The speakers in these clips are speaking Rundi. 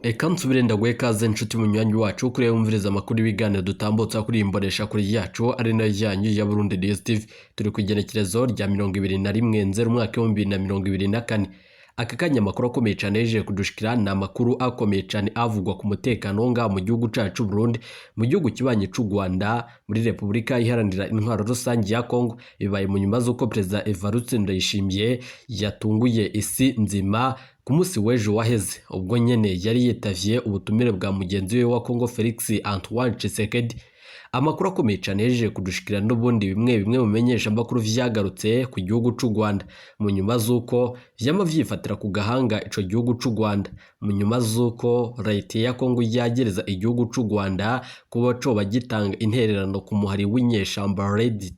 Eka nsubire ndaguhe ikaze nshuti munywanyi wacu kuri yumviriza amakuru ibiganiro dutambutsa kuri imbonesha kuri yacu ari nayo yanyu ya Burundi DSTV. Turi ku igenekerezo rya 21 Nzeri umwaka wa 2024. Aka kanya amakuru akomeye cyane yeje kudushikira na amakuru akomeye cyane avugwa ku mutekano nga mu gihugu cacu Burundi, mu gihugu kibanye c'u Rwanda, muri Republika Iharanira Intwaro Rusange ya Kongo. Bibaye mu nyuma z'uko Perezida Ndayishimiye yatunguye isi nzima ku munsi w'ejo waheze, ubwo nyene yari yitavye ubutumire bwa mugenzi we wa Kongo Felix Antoine Tshisekedi. Amakuru akomeye cyane yeje kudushikira n'ubundi bimwe mumenyesha amakuru vyagarutse ku gihugu c'u Rwanda, mu nyuma z'uko vyama vyifatira ku gahanga ico gihugu c'u Rwanda, mu nyuma z'uko leta ya Kongo yagereza igihugu c'u Rwanda kuba coba gitanga intererano ku muhari w'inyeshamba Red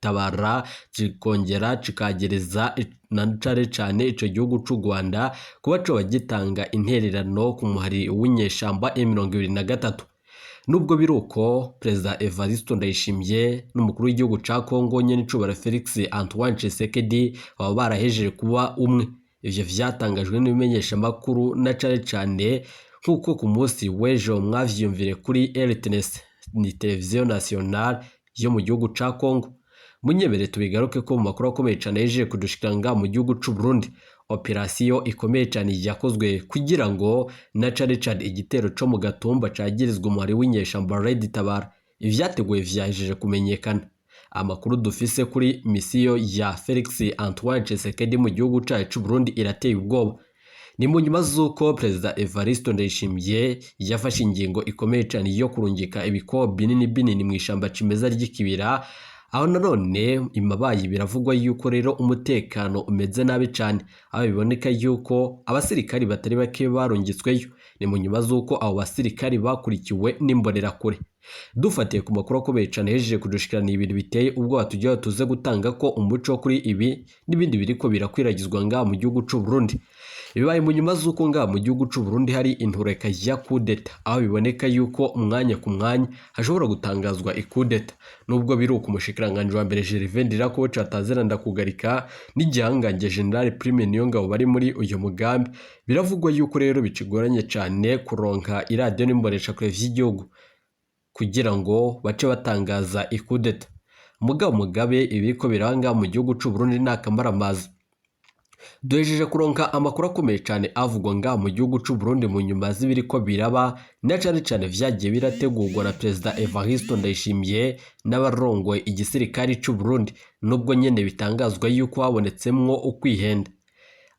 Tabara cikongera cikagereza na cane ico gihugu c'u Rwanda kuba coba gitanga intererano ku muhari w'inyeshamba M23. Nubwo biruko Perezida Ndayishimiye n'umukuru w'igihugu ca Kongo nyene icubara Felix Antoine Tshisekedi baba barahejeje kuba umwe. Ivyo vyatangajwe n'ibimenyesha makuru na cane nkuko ku munsi w'ejo mwavyumvire kuri RTNS, ni televiziyo nationale yo mu gihugu ca Kongo. Munyebere tubigaruke ko mu makuru akomeye cyane yeje kudushikira nga mu gihugu c'u Burundi. Operasiyo ikomeye cyane yakozwe kugira ngo na cane igitero co mu gatumba cagirizwa umuhari w'inyeshamba Red Tabara ivyateguye vyajeje kumenyekana. Amakuru dufise kuri misiyo ya Felix Antoine Tshisekedi mu gihugu cacu Burundi irateye ubwoba. Ni mu nyuma z'uko Perezida Ndayishimiye yafashe ingingo ikomeye cyane yo kurungika ibikobo binini mu ishamba cimeza ry'ikibira. Aho nanone imabaye biravugwa yuko rero umutekano umeze nabi cyane, aho biboneka yuko abasirikari batari bake barungitsweyo. Ni mu nyuma z'uko abo basirikari bakurikiwe n'imbonerakure. Dufatiye ku makuru akomeye cyane yejeje kudushikirana ibintu biteye ubwo tujya tuze gutanga ko umuco kuri ibi n'ibindi biriko birakwiragizwa nga mu gihugu c'u Burundi. Bibaye mu nyuma z'uko nga mu gihugu c'u Burundi hari intureka ya kudeta, aho biboneka yuko umwanya ku mwanya hashobora gutangazwa ikudeta. Nubwo biruko umushikiranganje wa mbere Gervais ko catazera ndakugarika n'igihangange General Prime Niyongabo bari muri uyu mugambi, biravugwa yuko rero bicigoranye cyane kuronka iradiyo n'imbonesha kure vy'igihugu kugira ngo bace batangaza ikudeta. Mugabe ibiriko biranga mu gihugu c'u Burundi n'akamaramaza. Duhejeje kuronka amakuru akomeye cyane avugwa nga mu gihugu c'u Burundi mu nyuma z'ibiriko biraba na cane vyagiye birategurwa na Perezida Ndayishimiye n'abarongoye igisirikari c'u Burundi, nubwo nyene bitangazwa yuko habonetsemwo ukwihenda.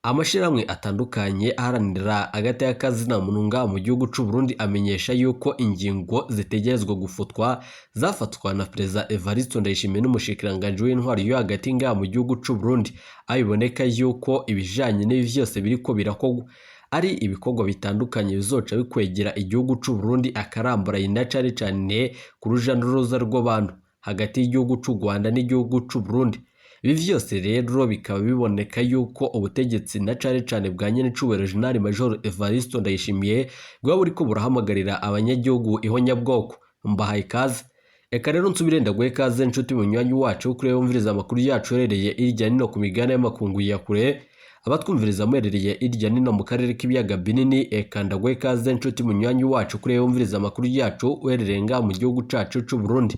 Amashiramwe atandukanye aharanira agati y'akazi na mununga mu gihugu c'u Burundi amenyesha yuko ingingo zitegerezwa gufutwa zafatwa na Perezida Ndayishimiye n'umushikiranganje w'intwari yo hagati nga mu gihugu c'u Burundi. Abiboneka yuko ibijanye n'ibi vyose biriko birakogwa ari ibikorwa bitandukanye bizoca bikwegera igihugu c'u Burundi akarambaraye na cane ku ruja n'uruza rw'abantu hagati y'igihugu c'u Rwanda n'igihugu c'u Burundi. Ibi vyose rero bikaba biboneka yuko ubutegetsi na cane bwa nyene cubero General Major Ndayishimiye bwa buriko burahamagarira abanyagihugu ihonyabwoko. Mbahaye ikaze. Eka rero nsubire ndaguhe ikaze nshuti munywanyi wacu kuri yumviriza amakuru yacu herereye irya nino ku migana y'amakungu ya kure, abatwumviriza muherereye irya nino mu karere k'ibiyaga binini. Eka ndaguhe ikaze nshuti munywanyi wacu kuri yumviriza amakuru yacu uherereye nga mu gihugu cacu c'u Burundi,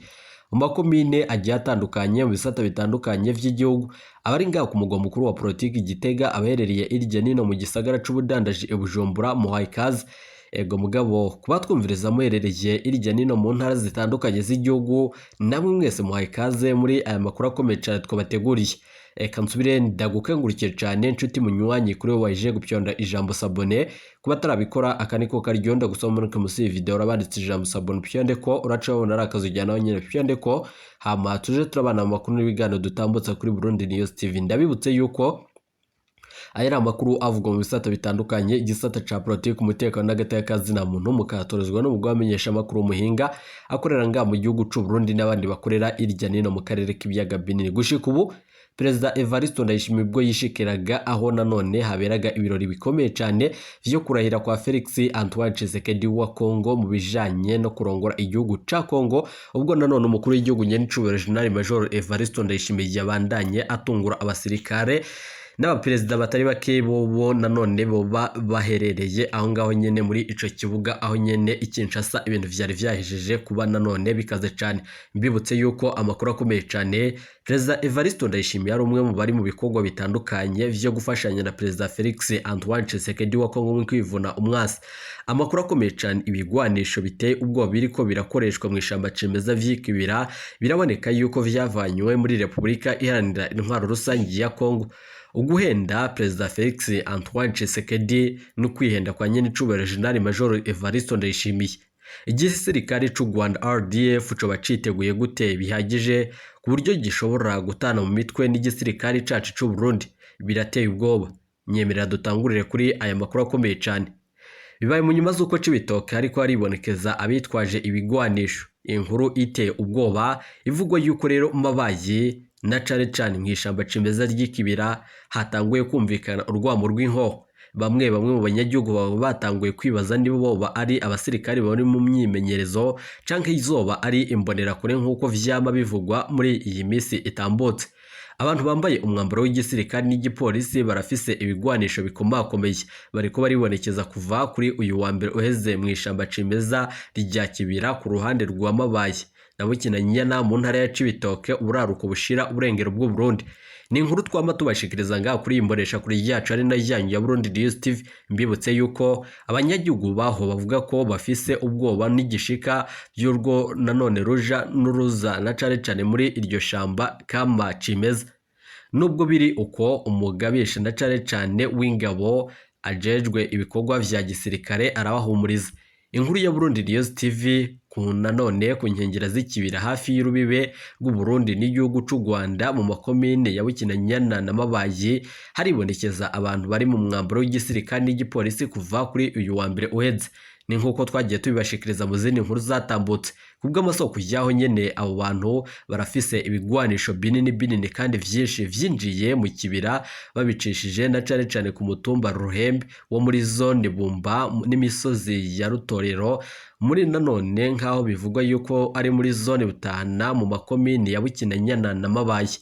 mu makomine agiye atandukanye mu bisata bitandukanye vy'igihugu. Abari ngaho ku mugwa mukuru wa politiki Gitega, abaherereye irya nino mu gisagara c'ubudandaji Bujumbura, muhaye ikaze. Ego mugabo kubatwumviriza muherereye irya nino mu ntara zitandukanye z'igihugu, namwe mwese muhaye ikaze muri aya makuru akomeye cyane twabateguriye. Eka nsubire ndagukengurukire cyane nshuti munywanyi kuri wowe waje gupyonda ijambo sabone. Kuba tarabikora akaniko karyonda gusoma muri musi video urabanditse ijambo sabone pyonde ko uracabona arakazujyana nyine pyonde ko hama tuje turabana amakuru n'ibiganiro dutambutsa kuri Burundi News TV. Ndabibutse yuko ayera amakuru avugwa mu bisata bitandukanye, igisata ca politiki, umutekano n'agati y'akazi na muntu mukatorezwa n'umugwa wamenyesha amakuru umuhinga akorera nga mu gihugu c'u Burundi n'abandi bakorera irya nino mu karere k'ibiyaga binini. Gushika ubu Perezida Ndayishimiye ubwo yishikiraga aho nanone haberaga ibirori bikomeye cyane vyo kurahira kwa Felix Antoine Tshisekedi wa Kongo mu bijanye no kurongora igihugu ca Kongo, ubwo nanone umukuru w'igihugu nyene cubero General Major Ndayishimiye yabandanye atungura abasirikare n'abaperezida batari bake bo nanone bo baherereye aho ngaho nyene muri ico kibuga aho nyene Kinshasa ibintu vyari vyahejeje kuba nanone bikaze cyane. Mbibutse yuko amakuru akomeye cyane Perezida Ndayishimiye ari umwe mu bari mu bikorwa bitandukanye vyo gufashanya na Perezida Felix Antoine Tshisekedi wa Kongo mu kwivuna umwasi. Amakuru akomeye cyane ibigwanisho biteye ubwo biriko birakoreshwa mu ishamba cimeza vy'ikibira biraboneka yuko vyavanywe muri Repubulika Iharanira Intwaro Rusangi ya Kongo. Uguhenda Perezida Felix Antoine Tshisekedi no kwihenda kwa nyene icubahiro General Major Ndayishimiye. Igisirikare c'u Rwanda RDF coba citeguye gute bihagije ku buryo gishobora gutana mu mitwe n'igisirikare cacu c'u Burundi. Birateye ubwoba. Nyemerera dutangurire kuri aya makuru akomeye cyane. Bibaye mu nyuma z'uko Cibitoke ariko haribonekeza abitwaje ibigwanisho. Inkuru iteye ubwoba ivugwa yuko rero mabayi na cane mu ishamba cimeza ry'ikibira hatanguye kumvikana urwamo rw'inkoho. Bamwe mu banyagihugu baba batanguye kwibaza niba boba ari abasirikari bari mu myimenyerezo canke izoba ari imbonera kure nk'uko vyama bivugwa muri iyi misi itambutse. Abantu bambaye umwambaro w'igisirikari n'igipolisi barafise ibigwanisho bikomakomeye bariko baribonekeza kuva kuri uyu wa mbere uheze mu ishamba cimeza rya Kibira ku ruhande rwa Mabayi na Bukinanyana mu ntara ya Cibitoke uburaruko bushira uburengero bw'u Burundi. Ni inkuru twama tubashikiriza ngaho kuri imbonesha kuri yacu ari nayo ya Burundi DSTV. Mbibutse yuko abanyagihugu baho bavuga ko bafise ubwoba n'igishika by'urwo nanone ruja n'uruza na cane muri iryo shamba kama cimeza. Nubwo biri uko umugabisha na cane w'ingabo ajejwe ibikorwa vya gisirikare arabahumuriza. Inkuru ya Burundi DSTV ku nanone ku nkengera z'ikibira hafi y'urubibe rw'u Burundi n'igihugu c'u Rwanda mu makomine ya Bukinanyana na Mabayi haribonekeza abantu bari mu mwambaro w'igisirikare n'igipolisi kuva kuri uyu wa mbere uheze. Ni nkuko twagiye tubibashikiriza mu zindi nkuru zatambutse. Kubw'amasoko yaho nyene abo bantu barafise ibigwanisho binini kandi vyinshi vyinjiye mu kibira babicishije na cane ku mutumba Ruhembe wo muri zone Bumba n'imisozi ya Rutorero muri nanone nkaho bivugwa yuko ari muri zone Butahana mu makomine ya Bukinanyana na Mabayi.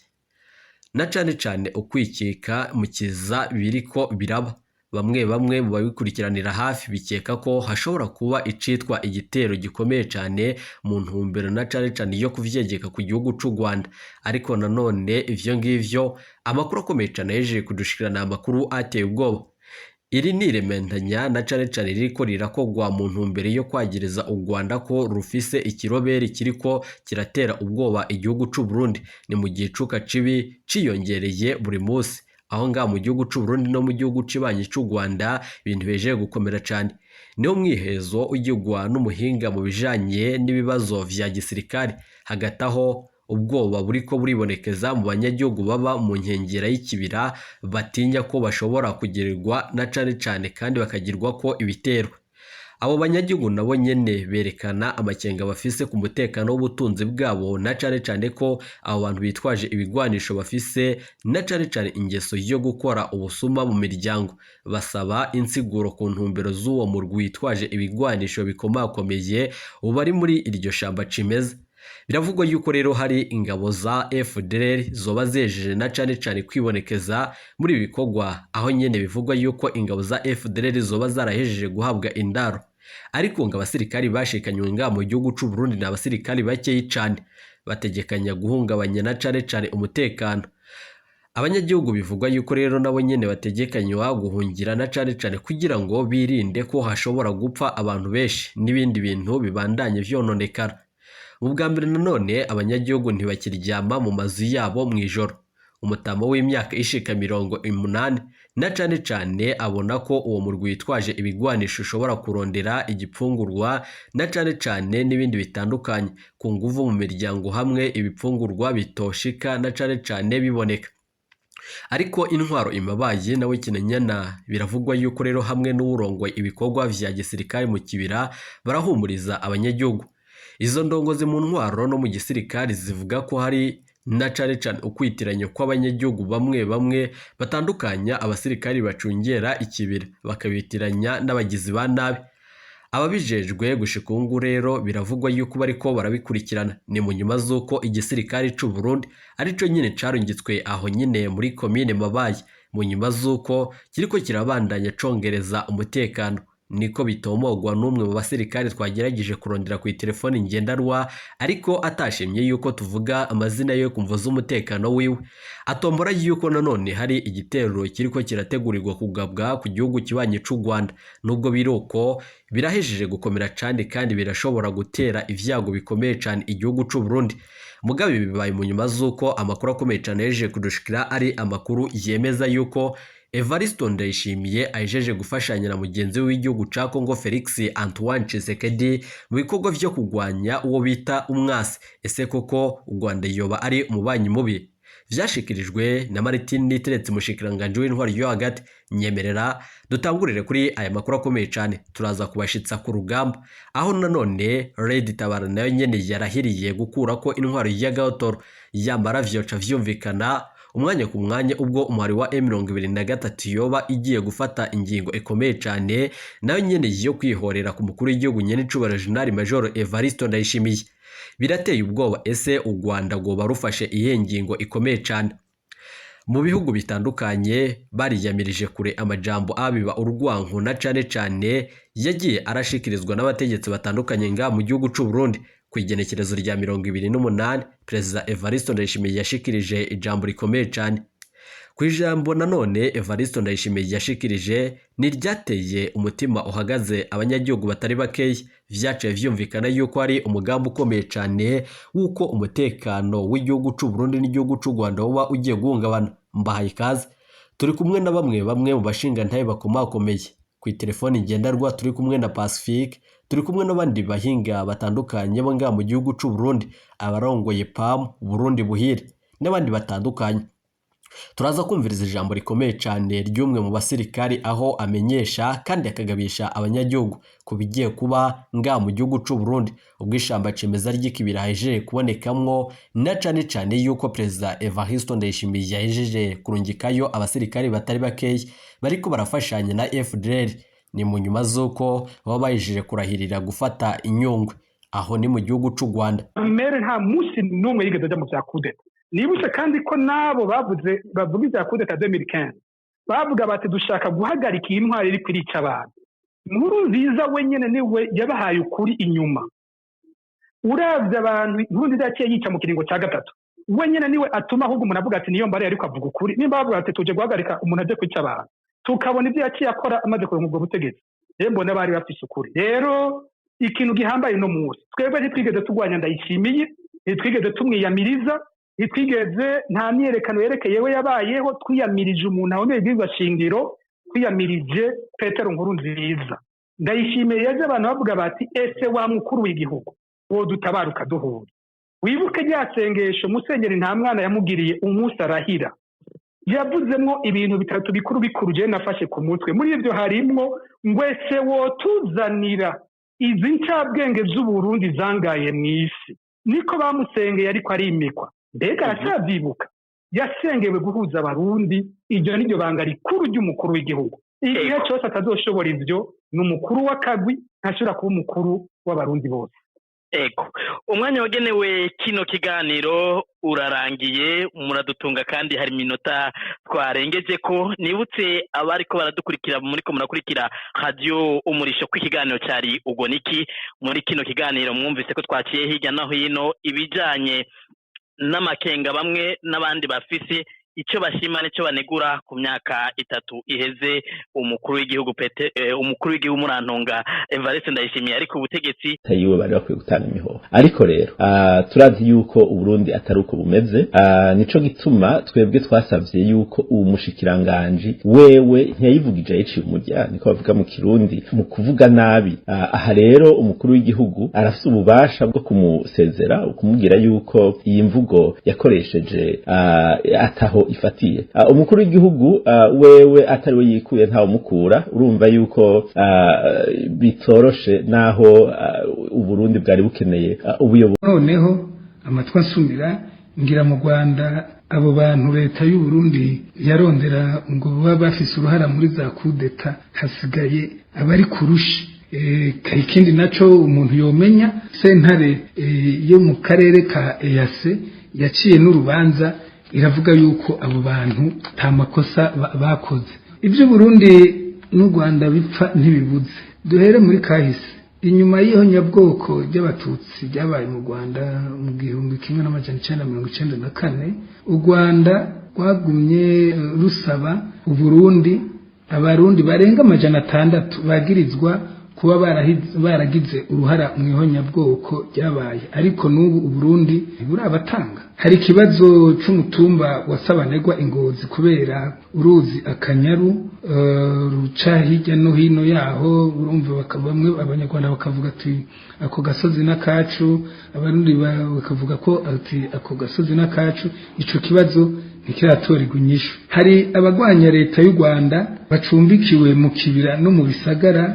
Na cane ukwikika mu kiza biriko biraba. Bamwe mu babikurikiranira hafi bikeka ko hashobora kuba icitwa igitero gikomeye cyane mu ntumbero na cane yo kuvyegeka ku gihugu c'u Rwanda. Ariko nanone ivyo ngivyo amakuru akomeye cyane yeje kudushikirana amakuru ateye ubwoba. Iri ni irementanya na cane ririko rirakogwa mu ntumbero yo kwagiriza u Rwanda ko rufise ikiroberi kiriko kiratera ubwoba igihugu c'u Burundi. Ni mu gicuka cibi ciyongereye buri musi. Aho ngaho mu gihugu c'u Burundi no mu gihugu cibanyi c'u Rwanda ibintu beje gukomera cyane. Niyo mwihezo ugirwa n'umuhinga mu bijanye n'ibibazo vya gisirikare. Hagati aho ubwoba buriko buribonekeza mu banyagihugu baba mu nkengera y'ikibira batinya ko bashobora kugirirwa na cane kandi bakagirwa ko ibitero. Abo banyagihugu nabo nyene berekana amakenga bafise ku mutekano w'ubutunzi bwabo na cane ko abo bantu bitwaje ibigwanisho bafise na cane ingeso yo gukora ubusuma mu miryango. Basaba insiguro ku ntumbero z'uwo murwi witwaje ibigwanisho bikomakomeye ubari muri iryo shamba cimeza. Biravugwa yuko rero hari ingabo za FDLR zoba zejeje na cane kwibonekeza muri ibi bikorwa, aho nyene bivugwa yuko ingabo za FDLR zoba zarahejeje guhabwa indaro. Ariko ngo abasirikari bashikanywe nga mu gihugu c'u Burundi n'abasirikari bakeyi cane bategekanya guhungabanya na cane umutekano. Abanyagihugu bivugwa yuko rero nabo nyene bategekanywa guhungira na cane kugira ngo birinde ko hashobora gupfa abantu benshi n'ibindi bintu bibandanye vyononekara. Mu bwa mbere nanone abanyagihugu ntibakiryama mu mazu yabo mwijoro. Umutamo w'imyaka ishika 80 na cane abona ko uwo murwi witwaje ibigwanisho ushobora kurondera igipfungurwa na cane n'ibindi bitandukanye ku nguvu mu miryango hamwe ibipfungurwa bitoshika na cane biboneka. Ariko intwaro imabaye nawe Kinanyana biravugwa yuko rero hamwe n'urongoye ibikorwa vya gisirikare mu kibira barahumuriza abanyagihugu. Izo ndongozi mu ntwaro no mu gisirikare zivuga ko hari na cane ukwitiranya kw'abanyagihugu bamwe batandukanya abasirikari bacungera ikibira bakabitiranya n'abagizi ba nabi. Ababijejwe gushika ubu rero biravugwa yuko bariko barabikurikirana. Ni mu nyuma z'uko igisirikare c'u Burundi arico nyine carungitswe aho nyine muri komine Mabayi mu nyuma z'uko kiriko kirabandanya congereza umutekano. Niko bitomogwa n'umwe mu basirikare twagerageje kurondera ku telefoni ngendanwa ariko atashimye yuko tuvuga amazina yo kumvuza umutekano wiwe. Atombora yuko nanone hari igitero kiriko kirategurirwa kugabwa ku gihugu kibanye c'u Rwanda, nubwo biruko birahejeje gukomera cyane kandi birashobora gutera ivyago bikomeye cyane igihugu c'u Burundi. Mugabe bibaye mu nyuma z'uko amakuru akomeye cyane yeje kudushikira ari amakuru yemeza yuko P.Ndayishimiye ajeje gufashanya na mugenzi w'igihugu ca Congo Felix Antoine Tshisekedi mu bikorwa vyo kugwanya uwo bita umwasi. Ese koko u Rwanda yoba ari umubanyi mubi? Vyashikirijwe na Martin Niteretse mushikiranganje w'intwari yo hagati. Nyemerera dutangurire kuri aya makuru akomeye cyane, turaza kubashitsa ku rugamba aho nanone Red Tabara nayo nyene yarahiriye gukurako intwari ya Gautoro yambara vyoca vyumvikana umwanya ku mwanya ubwo umwari wa M23 yoba igiye gufata ingingo ikomeye cyane nayo nyene yo kwihorera ku mukuru w'igihugu nyene cubara General Major P.Ndayishimiye. Birateye ubwoba, ese u Rwanda goba rufashe iye ngingo ikomeye cyane? Mu bihugu bitandukanye bariyamirije kure amajambo abiba urwanko na cane yagiye arashikirizwa n'abategetsi batandukanye nga mu gihugu c'u Burundi. Ku igenekerezo rya 28 Perezida P.Ndayishimiye yashikirije ijambo rikomeye cyane. Ku ijambo nanone P.Ndayishimiye yashikirije ni ryateye umutima uhagaze abanyagihugu batari bakeya. Vyaciye vyumvikana yuko ari umugambi ukomeye cyane wuko umutekano w'igihugu c'u Burundi n'igihugu c'u Rwanda woba ugiye guhungabana. Mbahaye ikaze, turi kumwe na bamwe mu bashinga ntaye bakomakomeye. Ku telefoni ngendanwa turi kumwe na Pacifique, turi kumwe n'abandi bahinga batandukanye bo nga mu gihugu c'u Burundi, abarongoye PAM Burundi buhire n'abandi batandukanye. Turaza kumviriza ijambo rikomeye cyane ry'umwe mu basirikari aho amenyesha kandi akagabisha abanyagihugu kubigiye kuba nga mu gihugu c'u Burundi ubwo ishamba cimeza ry'ikibira haje kubonekamwo na cane yuko Perezida P.Ndayishimiye yajeje kurungikayo abasirikari batari bakeya bariko barafashanya na FDLR. Ni mu nyuma z'uko baba bajeje kurahirira gufata inyungwe aho ni mu gihugu c'u Rwanda. Mere nta musi n'umwe yigeze ajya mu vya kudeta. Nibutse kandi ko nabo bavuga ibya kudeta 2015 bavuga bati dushaka guhagarika intwari iri kwirica abantu. Nkurunziza wenyene niwe yabahaye ukuri inyuma. Uravye abantu Nkurunziza yaciye yica mu kiringo ca gatatu. Wenyene niwe atuma ahubwo umuntu avuga ati niyo mbare ariko avuga ukuri. Nimba bavuga ati tuje guhagarika umuntu aje kwica abantu. Tukabona ibyo yaciye akora amaze kuronka ubwo butegetsi. Mbona bari bafise ukuri. Rero ikintu gihambaye no munsi. Twebwe ntitwigeze tugwanya Ndayishimiye, ntitwigeze tumwiyamiriza, itwigeze nta myerekano yerekeye we yabayeho. Twiyamirije umuntu ahomeye bw'irwa shingiro, twiyamirije Petero Nkurunziza. Ndayishimiye yaje abantu bavuga bati ese wa mukuru w'igihugu wo dutabaruka duhura. Wibuke ryasengesho Musenyeri nta mwana yamugiriye umunsi arahira, yavuzemwo ibintu bitatu bikuru je nafashe ku mutwe. Muri ivyo harimwo ngwese wo tuzanira izi ncabwenge z'u Burundi zangaye mw'isi. Niko bamusengeye ariko arimikwa. Mbega aracavyibuka yasengewe guhuza abarundi. Iryo niryo banga rikuru ry'umukuru w'igihugu. Igihe cyose atazoshobora ivyo n'umukuru w'akagwi ntashobora kuba umukuru w'abarundi bose. Ego, umwanya wagenewe kino kiganiro urarangiye, muradutunga kandi hari minota twarengeje ko. Nibutse abariko baradukurikira muriko murakurikira radio umurisho kw'ikiganiro cyari ubwo niki. Muri kino kiganiro mwumvise ko twaciye hirya no hino ibijanye n'amakenga bamwe n'abandi bafise icyo bashima n'icyo banegura ku myaka 3 iheze umukuru w'igihugu umukuru w'igihugu Murantonga P.Ndayishimiye ariko ubutegetsi tayiwe bari bakwiye gutanga imihoho. Ariko rero turazi yuko Uburundi atari uko bumeze, nico gituma twebwe twasavye yuko uwo mushikiranganje wewe ntiyayivugije yiciye umurya, niko bavuga mu Kirundi, mu kuvuga nabi. Aha rero umukuru w'igihugu arafite ububasha bwo kumusezera, ukumubwira yuko iyi mvugo yakoresheje ataho ifatiye. Umukuru w'igihugu wewe atari we yikuye ntawe mukura. Urumva yuko bitoroshe naho Uburundi bwari bukeneye ubuyobozi. Noneho amatwa nsumira ngira mu Rwanda abo bantu leta y'u Burundi yarondera ngo baba bafise uruhara muri za kudeta, hasigaye abari kurushi. Ikindi naco umuntu yomenya, sentare yo mu karere ka EAC yaciye n'urubanza iravuga yuko abo bantu nta makosa bakoze. Ibyo Burundi n'u Rwanda bipfa ntibibuze. Duhere muri kahise. Inyuma y'iho nyabwoko ry'abatutsi ryabaye mu Rwanda mu 1994, u Rwanda rwagumye rusaba Uburundi abarundi barenga 600 bagirizwa kuba baragize uruhara mu ihonyabwoko ryabaye, ariko n'ubu Uburundi burabatanga. Hari ikibazo c'umutumba wasabanegwa Ingozi kubera uruzi Akanyaru ruca hirya no hino yaho, urumva bamwe abanyarwanda bakavuga ati ako gasozi n'akacu, abarundi bakavuga ko ati ako gasozi n'akacu. Ico kibazo ntikiratorerwa inyishu. Hari abagwanya leta y'u Rwanda bacumbikiwe mu kibira no mu bisagara,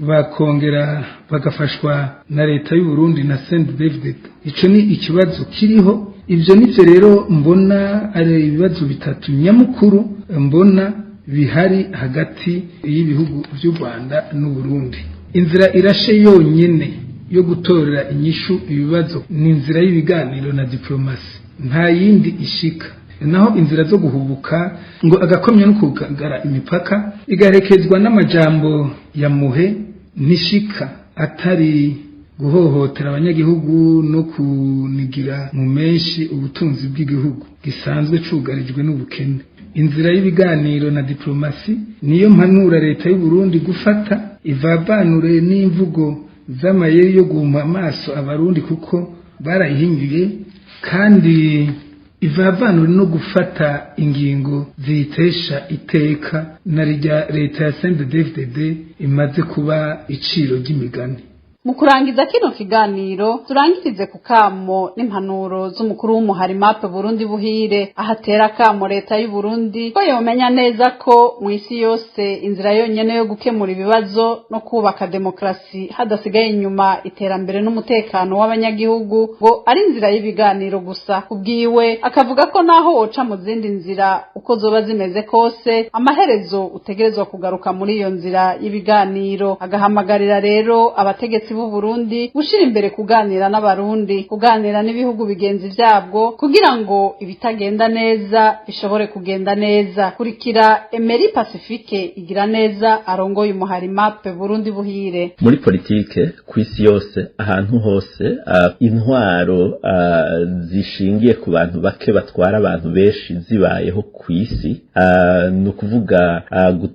bakongera bagafashwa na leta y'u Burundi na Saint David. Ico ni ikibazo kiriho. Ivyo nivyo rero mbona ari ibibazo bitatu nyamukuru mbona bihari hagati y'ibihugu by'u Rwanda n'u Burundi. Inzira irashe yonyene yo gutorera inyishu ibibazo ni inzira y'ibiganiro na diplomasi, nta yindi ishika. Naho inzira zo guhubuka ngo agakomya no kugara imipaka igarekezwa n'amajambo ya muhe nishika, atari guhohotera abanyagihugu no kunigira mu menshi ubutunzi bw'igihugu gisanzwe cugarijwe n'ubukene. Inzira y'ibiganiro na diplomasi niyo mpanura leta y'u Burundi gufata, ivabanure n'imvugo z'amayeri yo guhuma amaso abarundi kuko barayihingiye, kandi ivavanure no gufata ingingo zitesha iteka na rya leta ya Saint David imaze kuba iciro ry'imigani. Mu kurangiza kino kiganiro turangirize ku kamo n'impanuro z'umukuru w'umuhari MAP Burundi buhire, ahatera kamo leta y'u Burundi ko yomenya neza ko mu isi yose inzira yonyene yo gukemura ibibazo no kubaka demokrasi hadasigaye inyuma iterambere n'umutekano w'abanyagihugu ngo ari inzira y'ibiganiro gusa. Kubwiwe akavuga ko naho woca mu zindi nzira uko zoba zimeze kose, amaherezo utegerezwa kugaruka muri iyo nzira y'ibiganiro. Agahamagarira rero abategetsi b'u Burundi gushira imbere kuganira n'abarundi, kuganira n'ibihugu bigenzi vyabwo kugira ngo ibitagenda neza bishobore kugenda neza. Kurikira Emery Pacifique igira neza arongoye umuhari MAP Burundi buhire. Muri politike kw'isi yose ahantu hose intwaro zishingiye ku bantu bake batwara abantu benshi zibayeho kw'isi, no kuvuga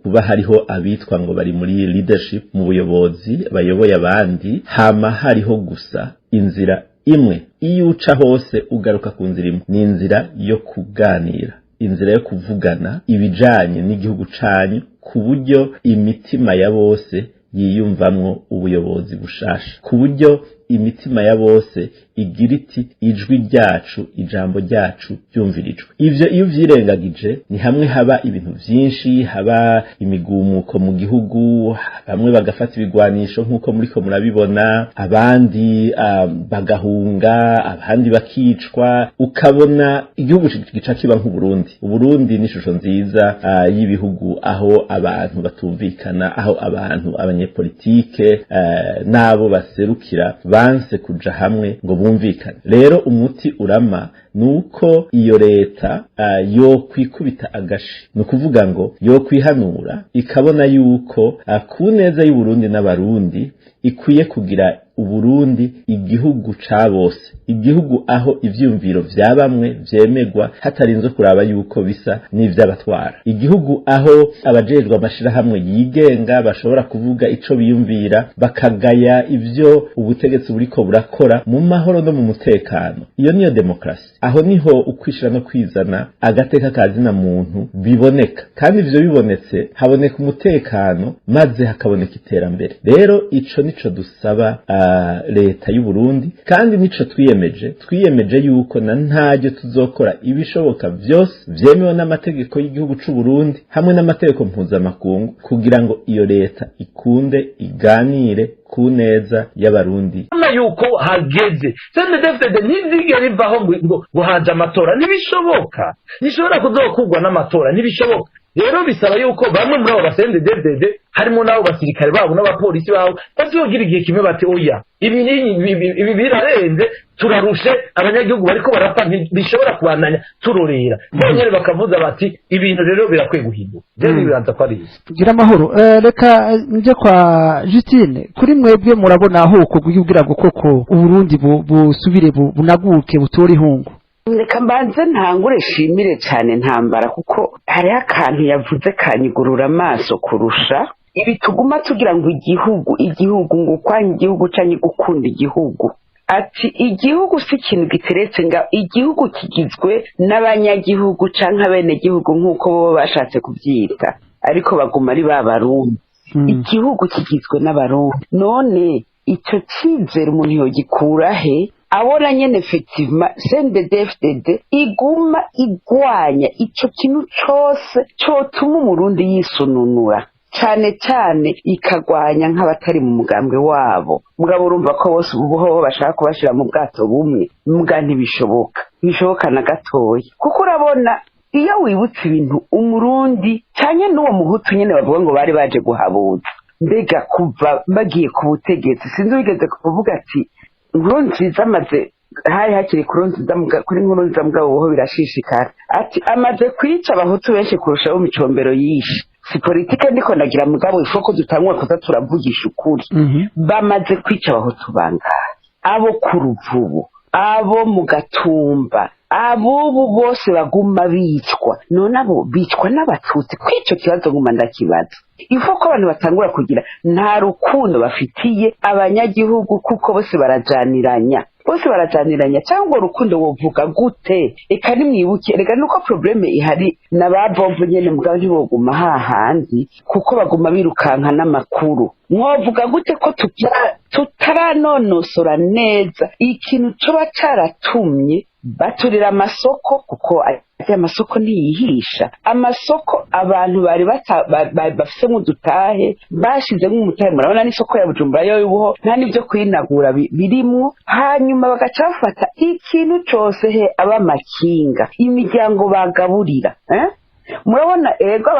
kuba hariho abitwa ngo bari muri leadership mu buyobozi bayoboye abandi, hama hariho gusa inzira imwe iyo uca hose ugaruka ku nzira imwe, ni inzira yo kuganira, inzira yo kuvugana ibijanye n'igihugu canyu ku buryo imitima ya bose yiyumvamwo ubuyobozi bushasha, ku buryo imitima ya bose igira iti ijwi ryacu ijambo ryacu ryumvirijwe. Ivyo iyo vyirengagije ni hamwe haba ibintu vyinshi, haba imigumuko mu gihugu, bamwe bagafata ibigwanisho nk'uko muriko murabibona, abandi bagahunga, abandi bakicwa, ukabona igihugu gica kiba nk'Uburundi. Uburundi ni ishusho nziza y'ibihugu aho abantu batumvikana, aho abantu abanyepolitike nabo baserukira banse kuja hamwe ngo bumvikane. Rero umuti urama nuko iyo leta yo kwikubita agashi, no kuvuga ngo yo kwihanura ikabona yuko ku neza y'u Burundi n'abarundi ikwiye kugira Uburundi igihugu ca bose, igihugu aho ivyumviro vya bamwe vyemegwa hatarinze kuraba yuko bisa n'ivy'abatwara, igihugu aho abajejwe amashirahamwe yigenga bashobora kuvuga ico biyumvira bakagaya ivyo ubutegetsi buriko burakora mu mahoro no mu mutekano. Iyo niyo demokrasi. Aho niho ukwishira no kwizana agateka kazina muntu biboneka, kandi ivyo bibonetse haboneka umutekano maze hakaboneka iterambere. Rero ico nico dusaba leta y'u Burundi, kandi nico twiyemeje yuko na ntajyo tuzokora ibishoboka byose vyemewe n'amategeko y'igihugu c'u Burundi hamwe n'amategeko mpuzamakungu kugira ngo iyo leta ikunde iganire ku neza y'abarundi. Ama yuko hageze sende defende nizigera ivaho ngo haje amatora, nibishoboka nishobora kuzokugwa n'amatora, nibishoboka. Rero bisaba yuko bamwe muri abo basende defende harimo nabo basirikare babo n'abapolisi babo bazogira igihe kimwe bati oya ibi birarenze turarushe abanyagihugu bariko barapfa bishobora kubandanya turorera bonyene bakavuza bati ibintu rero birakwiye guhinduka rero bibanza ko ari gira amahoro reka nje kwa Justine kuri mwebwe murabona aho kugira ngo koko uburundi busubire bunaguke butore ihungu reka mbanze ntangure shimire cyane ntambara kuko hari akantu yavuze kanyigurura amaso kurusha ibi tuguma tugira ngo igihugu ngo kwanya igihugu canke gukunda igihugu ati igihugu si ikintu giteretse nga igihugu kigizwe n'abanyagihugu canke abenegihugu nk'uko bo bashatse kuvyita ariko baguma ari babarundi igihugu kigizwe n'abarundi none ico cizere umuntu yogikura he abona nyene effectivement CNDD-FDD iguma igwanya ico kintu cose cotuma umurundi yisununura cyane cyane ikagwanya nk'abatari mu mugambwe wabo mugabo urumva ko bose ubuho bashaka kubashira mu bwato bumwe mbwa ntibishoboka na gatoya kuko urabona iyo wibutse ibintu umurundi cyane n'uwo muhutu nyene bavuga ngo bari baje guhabuza mbega kuva bagiye ku butegetsi sinzi wigeze kuvuga ati Nkurunziza amaze hari hakiri kuri Nkurunziza mugabo ubuho birashishikara ati amaze kwica abahutu benshi kurusha bo micombero yishe si politike ndiko ndagira mugabo ifoko dutangwa kuza turavugisha ukuri bamaze kwica abahutu bangahe abo ku Ruvubu abo mu Gatumba abo bose baguma bicwa none abo bicwa n'abatutsi kwico kibazo nguma ndakibaza ifoko abantu batangura kugira nta rukundo bafitiye abanyagihugu kuko bose barajaniranya cyangwa urukundo wovuga gute eka nimwibuke rega nuko probleme ihari n'ababomvu nyene mugabo ntiboguma hahandi kuko baguma birukanka n'amakuru mwovuga gute ko tutaranonosora neza ikintu coba caratumye baturira amasoko kuko amasoko ntiyihisha amasoko abantu bari bafise nk'udutahe bashize nk'umutahe murabona n'isoko ya Bujumbura yo yubuho nta n'ibyo kwinagura birimwo hanyuma bagaca bafata ikintu cose he abamakinga imiryango bagaburira murabona ego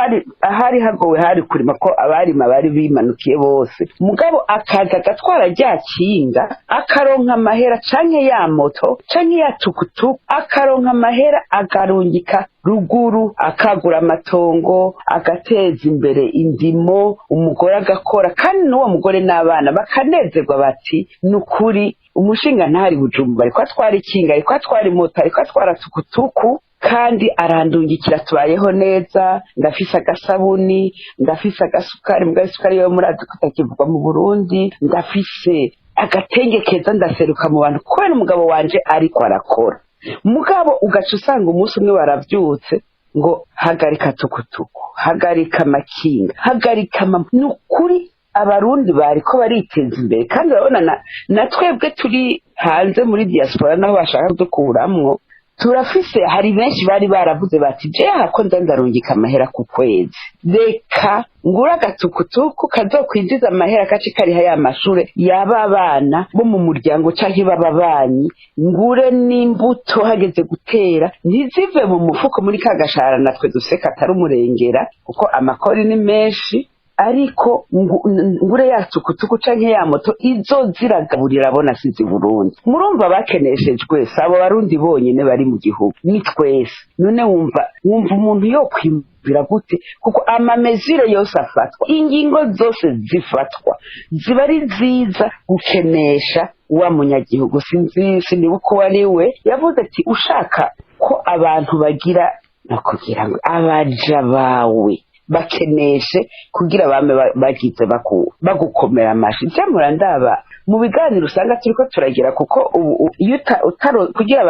ahari hagowe hari kurima ko abarima bari bimanukiye bose mugabo akaza agatwara rya kinga akaronka amahera canke ya moto canke ya tukutuku akaronka amahera agarungika ruguru akagura amatongo agateza imbere indimo umugore agakora kandi n'uwo mugore n'abana bakanezerwa bati nukuri umushinga ntari Bujumbura ariko atwara ikinga ariko atwara moto ariko atwara tukutuku kandi arandungikira tubayeho neza ndafise agasabuni ndafise agasukari mbwa isukari yo muri adukutakivugwa mu Burundi ndafise agatenge keza ndaseruka mu bantu kubera umugabo wanje ariko arakora mugabo ugaca usanga umunsi umwe baravyutse ngo hagarika tukutuku hagarika makinga hagarika nukuri abarundi bariko bariteza imbere kandi urabona na twebwe turi hanze muri diaspora naho bashaka kudukuramwo turafise hari benshi bari baravuze bati je hako ndarungika amahera ku kwezi reka ngura agatukutuku kazokwinjiza amahera kaci kariha ya mashure yaba abana bo mu muryango canke bababanyi ngure n'imbuto hageze gutera ntizive mu mufuko muri kagashara natwe duseka atari umurengera kuko amakori ni menshi ariko ngure ya tukutuku canke ya moto izo ziragaburira abona sizi Burundi murumva bakeneshejwe sabo barundi bonyene bari mu gihugu ni twese none wumva umuntu yo kwimvira gute kuko amamezire yose afatwa ingingo zose zifatwa ziba ari nziza gukenesha wa munyagihugu sinibuko wariwe yavuze ati ushaka ko abantu bagira no kugira ngo abaja bawe bakeneshe kugira bame bagize bagukomera amashi cyamura ndaba mu biganiro usanga turiko turagira kuko iyo kugira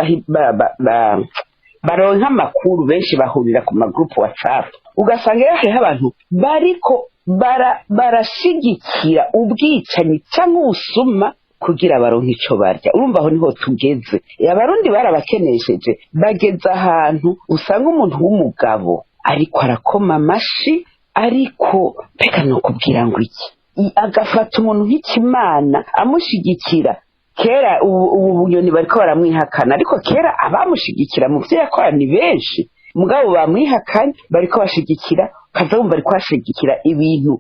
baronka amakuru benshi bahurira ku magroup WhatsApp ugasanga yahe abantu bariko barashigikira ubwicanyi cyangwa ubusuma kugira baronke ico barya urumva aho niho tugeze abarundi barabakenesheje bageze ahantu usanga umuntu w'umugabo ariko arakoma amashi ariko peka no kubwira ngo iki agafata umuntu nk'ikimana amushigikira kera ubu bunyoni bariko baramwihakana ariko kera abamushigikira mu vyo yakora ni benshi mugabo bamwihakanye bariko bashigikira kaza bumva bariko bashigikira ibintu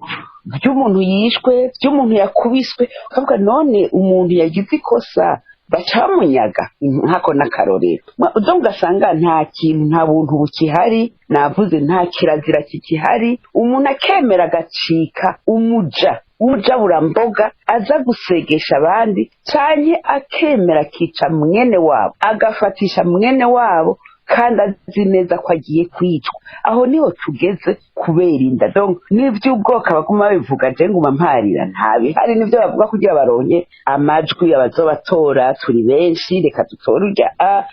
by'umuntu yishwe by'umuntu yakubiswe ukavuga none umuntu yagize ikosa bacamunyaga nkako n'akarorero uzo ugasanga nta kintu nta buntu bukihari navuze nta kirazira kikihari umuntu akemera agacika umuja buramboga aza gusegesha abandi canke akemera akica mwene wabo agafatisha mwene wabo kandi azi neza ko agiye kwicwa aho niho tugeze kubera inda donc n'ivy'ubwoko baguma bivuga je nguma mparira ntabihari nivyo bavuga kugira baronke amajwi abazobatora turi benshi reka dutore urya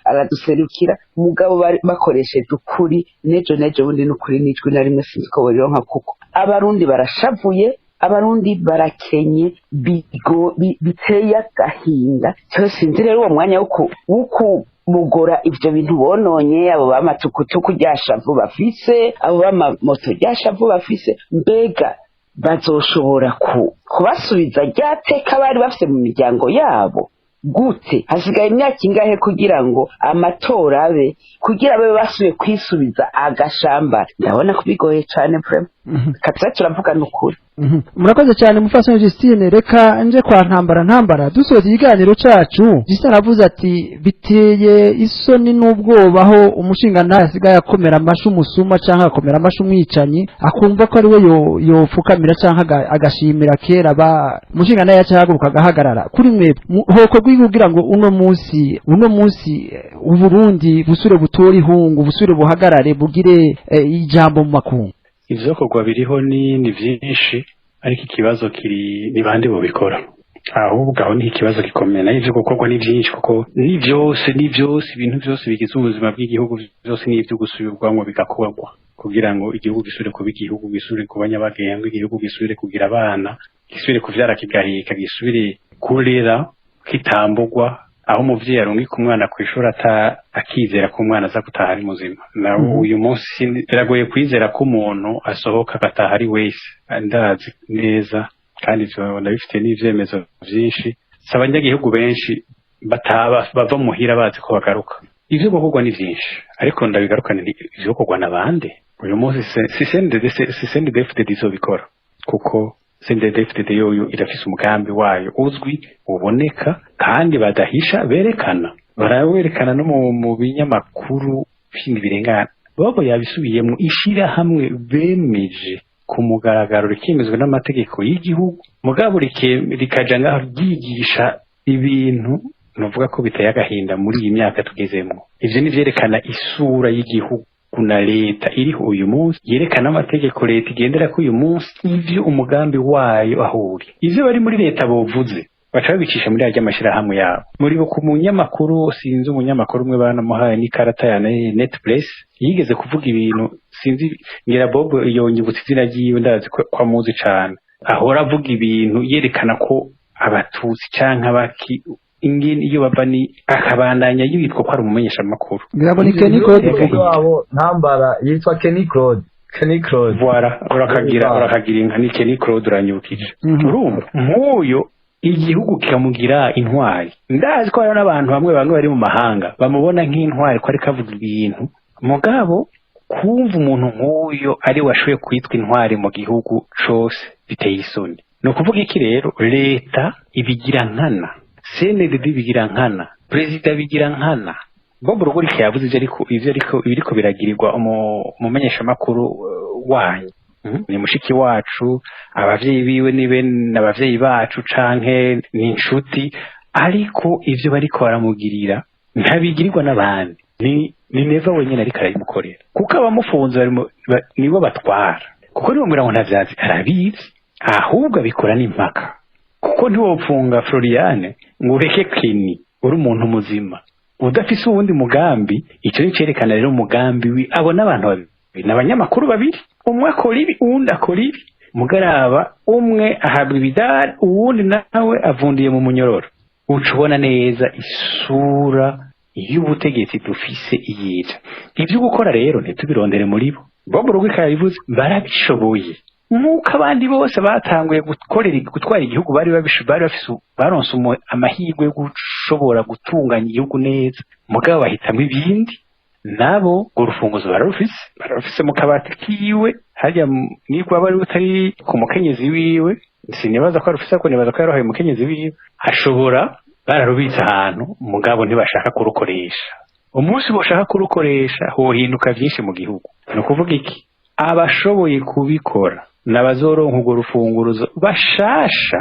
araduserukira mugabo bakoresheje ukuri nejo bundi n'ukuri n'ijwi na rimwe sinzi ko borironka kuko abarundi barashavuye abarundi barakenye biteye agahinda cyo sinzi rero uwo mwanya wuku mugora ivyo bintu bononye abo bamatukutuku ryashavu bafise abo bamamoto ryashavu bafise mbega bazoshobora kubasubiza ryateka bari bafise mu miryango yabo gute hasigaye imyaka ingahe kugira ngo amatora abe kugira babe basubiye kwisubiza agashamba ndabona kubigoye cane vraiment katsa turavugana ukuri murakoze cyane mufasoni Justine reka nje kwa ntambara dusoza ikiganiro cacu Justine avuze ati biteye isoni n'ubwoba aho umushinga asigaye akomera amashu musuma canke akomera amashu mwicanyi akumva ko ari we yofukamira canke agashimira kera ba umushinga yacahaguruka agahagarara kuri mwebwe hoko kugira ngo uno munsi Uburundi busure butori hungu busure buhagarare bugire ijambo mu makungu ivyokorwa biriho ni vyinshi ariko ikibazo ni bande bobikora ahubwo aho ni ikibazo gikomeye nayo ivyo gukorwa ni vyinshi kuko ni vyose ibintu vyose bigize ubuzima bw'igihugu vyose ni ivyo gusubirwamwo bigakorwa kugira ngo igihugu gisubire kuba igihugu gisubire kuba nyabagendwa igihugu gisubire kugira abana gisubire kuvyara kigaheka gisubire kurera kitambugwa aho umuvyeyi arungika umwana kw'ishuri akizera ko umwana aza gutaha ari muzima nawe uyu munsi biragoye kwizera ko umuntu asohoka agataha ari wese ndazi neza kandi ndabifite n'ivyemezo vyinshi si abanyagihugu benshi bava muhira bazi ko bagaruka ivyo gukorwa ni vyinshi ariko ndabigarukana ivyo gukorwa n'abandi uyu munsi si CNDD-FDD izobikora kuko CNDD-FDD yoyo irafise umugambi wayo uzwi uboneka kandi badahisha barawerekana no mu binyamakuru bindi birengana babo yabisubiyemo ishira hamwe bemeje ku mugaragaro rikemezwa n'amategeko y'igihugu mugabo rikaja ngaho ryigisha ibintu novuga ko biteye agahinda muri iyi myaka tugezemo ivyo ni vyerekana isura y'igihugu na leta iriho uyu munsi yerekana amategeko leta igendera ko uyu munsi ivyo umugambi wayo ahuri ivyo bari muri leta bovuze baca babicisha muri ajya amashirahamwe yabo muri bo ku munyamakuru sinzi umunyamakuru umwe banamuhaye n'ikarata ya Netpress yigeze kuvuga ibintu sinzi ngira Bob yonyibutse izina ryiwe ndazi ko amuzi cane ahora avuga ibintu yerekana ko abatutsi canke abaki ingini iyo babani akabandanya yitwa ko ari umumenyesha makuru ngira ngo ni Kenny Claude wabo ntambara yitwa Kenny Claude voilà urakagira inka ni Kenny Claude uranyukije urumva nk'uyo igihugu kikamugira intwari ndazi ko hari n'abantu bamwe bari mu mahanga bamubona nk'intwari ko ari kavuga ibintu mugabo kumva umuntu nk'uyo ari washoye kwitwa intwari mu gihugu cose biteye isoni no kuvuga iki rero leta ibigira nkana CNDD bigira nkana president bigira nkana Bob Rugurika yavuze ibiriko biragirirwa umumenyesha makuru wanyu ni mushiki wacu abavyeyi biwe nibe n'abavyeyi bacu canke ni inshuti ariko ivyo bariko baramugirira ntabigirirwa n'abandi ni neva wenyene ariko arayimukorera kuko abamufunze nibo batwara kuko nibo murango ntavyazi arabizi ahubwo abikora n'impaka kuko ntiwopfunga Floriane ngo ureke Kenny uri umuntu muzima udafise uwundi mugambi ico nicerekana rero umugambi abo n'abantu babiri n'abanyamakuru babiri umwe akora ibi uwundi akora ibi mugaraba umwe ahabwa ibidari uwundi nawe avundiye mu munyororo ucubona neza isura y'ubutegetsi dufise iyica ivyo gukora rero ntitubirondere muri bo Bob Rugurika yabivuze barabishoboye nk'uko abandi bose batanguye gutwara igihugu baronse amahirwe yo gushobora gutunganya igihugu neza mugabo bahitamo ibindi nabo urwo rufunguzo bararufise mu kabati kiwe harya niko aba ari utari ku mukenyezi wiwe sinibaza ko arufise ko nibaza ko yarohaye umukenyezi wiwe ashobora bararubitse ahantu mugabo ntibashaka kurukoresha umunsi boshaka kurukoresha hohinduka byinshi mu gihugu no kuvuga iki abashoboye kubikora nabazoronka urwo rufunguruzo bashasha